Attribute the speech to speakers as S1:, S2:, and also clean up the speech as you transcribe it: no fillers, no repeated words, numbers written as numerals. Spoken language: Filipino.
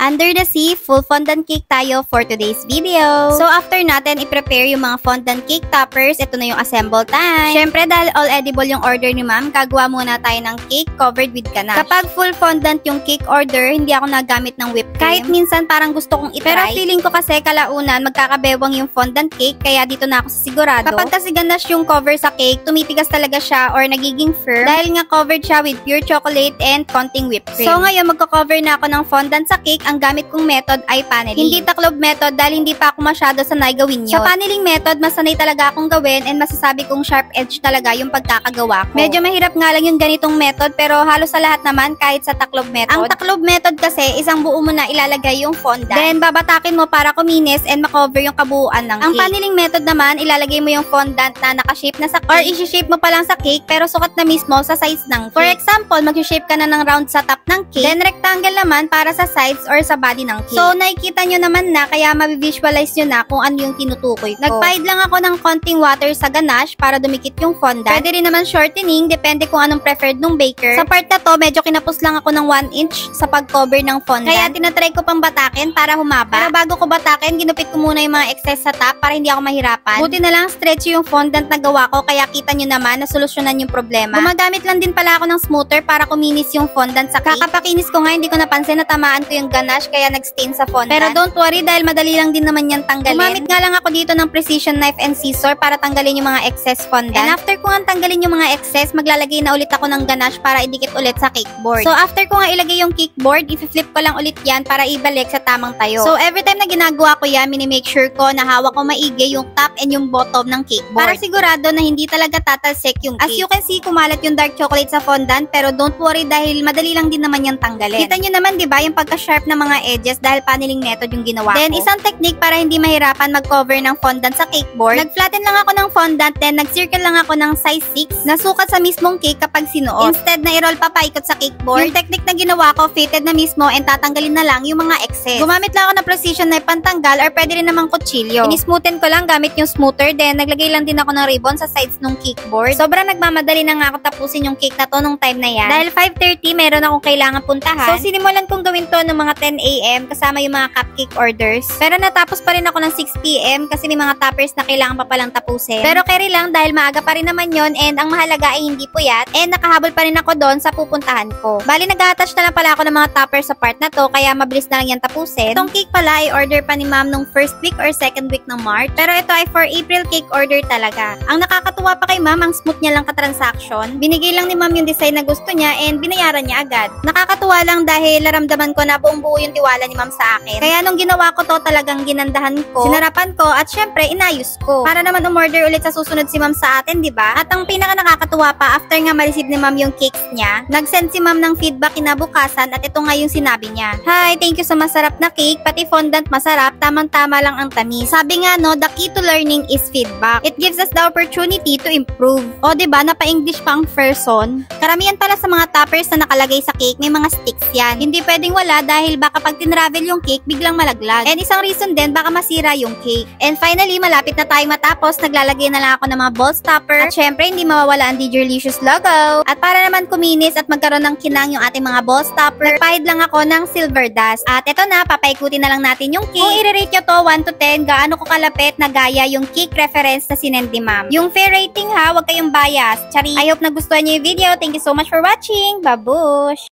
S1: Under the sea, full fondant cake tayo for today's video. So after natin i-prepare yung mga fondant cake toppers, ito na yung assemble time. Syempre dahil all edible yung order ni ma'am, gagawa muna tayo ng cake covered with ganache. Kapag full fondant yung cake order, hindi ako nagamit ng whipped cream. Kahit minsan parang gusto kong itry. Pero feeling ko kasi kalaunan magkakabewang yung fondant cake, kaya dito na ako sigurado. Kapag kasi ganache yung cover sa cake, tumitigas talaga siya or nagiging firm dahil nga covered siya with pure chocolate and konting whipped cream. So ngayon magko-cover na ako ng fondant sa cake. Ang gamit kong method ay paneling. Hindi taklob method dahil hindi pa ako masyado sanay gawin yun. Sa paneling method, mas sanay talaga akong gawin and masasabi kong sharp edge talaga yung pagkakagawa ko. Medyo mahirap nga lang yung ganitong method pero halos sa lahat naman kahit sa taklob method. Ang taklob method kasi isang buo mo na ilalagay yung fondant. Then babatakin mo para kuminis and makover yung kabuuan ng cake. Ang paneling method naman, ilalagay mo yung fondant na nakashape na sa cake or isi-shape mo pa lang sa cake pero sukat na mismo sa size ng cake. For example, mag-shape ka na ng round sa top ng cake, then rectangle naman para sa sides or sa body ng cake. So, nakikita nyo naman na, kaya mabivisualize nyo na kung ano yung tinutukoy ko. Nagpahid lang ako ng konting water sa ganache para dumikit yung fondant. Pwede rin naman shortening, depende kung anong preferred ng baker. Sa part na to, medyo kinapos lang ako ng 1 inch sa pag-cover ng fondant. Kaya tinatry ko pang batakin para humaba. Pero bago ko batakin, ginupit ko muna yung mga excess sa top para hindi ako mahirapan. Buti na lang stretchy yung fondant na gawa ko, kaya kita nyo naman na solusyonan yung problema. Gumagamit lang din pala ako ng smoother para kuminis yung fondant sa cake. Kakapakinis ko nga, hindi ko napansin na tamaan ko yung ganache kaya nag-stain sa fondant. Pero don't worry dahil madali lang din naman yan tanggalin. Gumamit nga lang ako dito ng precision knife and scissor para tanggalin yung mga excess fondant. And after ko nga tanggalin yung mga excess, maglalagay na ulit ako ng ganache para idikit ulit sa cake board. So after ko nga ilagay yung cake board, i-flip ko lang ulit yan para ibalik sa tamang tayo. So every time na ginagawa ko yan, mini-make sure ko na hawak ko maigi yung top and yung bottom ng cake board. Para sigurado na hindi talaga tatalsik yung cake. As you can see, kumalat yung dark chocolate sa fondant pero don't worry dahil madali lang din naman yan tanggalin. Kita nyo naman, di ba, yung pagka-sharp ng mga edges dahil paneling method yung ginawa ko. Then, isang technique para hindi mahirapan mag-cover ng fondant sa cake board. Nag-flatten lang ako ng fondant, then nag-circle lang ako ng size 6 na sukat sa mismong cake kapag sinuot. Instead na i-roll pa paikot sa cake board, yung technique na ginawa ko, fitted na mismo and tatanggalin na lang yung mga excess. Gumamit lang ako ng precision knife pantanggal or pwede rin namang kutsilyo. Inismoothen ko lang gamit yung smoother, then naglagay lang din ako ng ribbon sa sides ng cake board. Sobrang nagmamadali na nga ako tapusin yung cake na to nung time na yan. Dahil 5:30, meron akong kailangan puntahan. So, sinimulan kong gawin to ng mga 10 AM kasama yung mga cupcake orders. Pero natapos pa rin ako ng 6 PM kasi may mga toppers na kailangan pa palang tapusin. Pero carry lang dahil maaga pa rin naman yon and ang mahalaga ay hindi puyat and nakahabol pa rin ako doon sa pupuntahan ko. Bali, nag-attach na lang pala ako ng mga toppers sa part na to kaya mabilis na lang yan tapusin. Itong cake pala ay order pa ni ma'am nung first week or second week ng March. Pero ito ay for April cake order talaga. Ang nakakatuwa pa kay ma'am, ang smooth niya lang katransaction. Binigay lang ni ma'am yung design na gusto niya and binayaran niya agad. Nakakatuwa lang dahil naramdaman ko na buong buo yung tiwala ni ma'am sa akin. Kaya nung ginawa ko to talagang ginandahan ko, sinarapan ko at syempre inayos ko. Para naman umorder ulit sa susunod si ma'am sa atin, di ba? At ang pinaka nakakatuwa pa, after nga ma-receive ni ma'am yung cakes niya, nag-send si ma'am ng feedback kinabukasan at ito nga yung sinabi niya. Hi, thank you sa masarap na cake, pati fondant masarap, tamang-tama lang ang tamis. Sabi nga no, the key to learning is feedback. It gives us the opportunity to improve. O di ba, napa-English pa ang person. Karamihan pala sa mga toppers na nakalagay sa cake, may mga sticks yan. Hindi pwedeng wala dahil baka pag tinravel yung cake, biglang malaglag. And isang reason din, baka masira yung cake. And finally, malapit na tayong matapos, naglalagay na lang ako ng mga ball stopper. At syempre, hindi mawawala ang DJerlicious logo. At para naman kuminis at magkaroon ng kinang yung ating mga ball stopper, nagpahid lang ako ng silver dust. At eto na, papaikutin na lang natin yung cake. Kung i-rate nyo to 1 to 10, gaano ko kalapit na gaya yung cake reference na sinend ni ma'am. Yung fair rating ha, huwag kayong bias. Chari! I hope nagustuhan nyo yung video. Thank you so much for watching. Babush!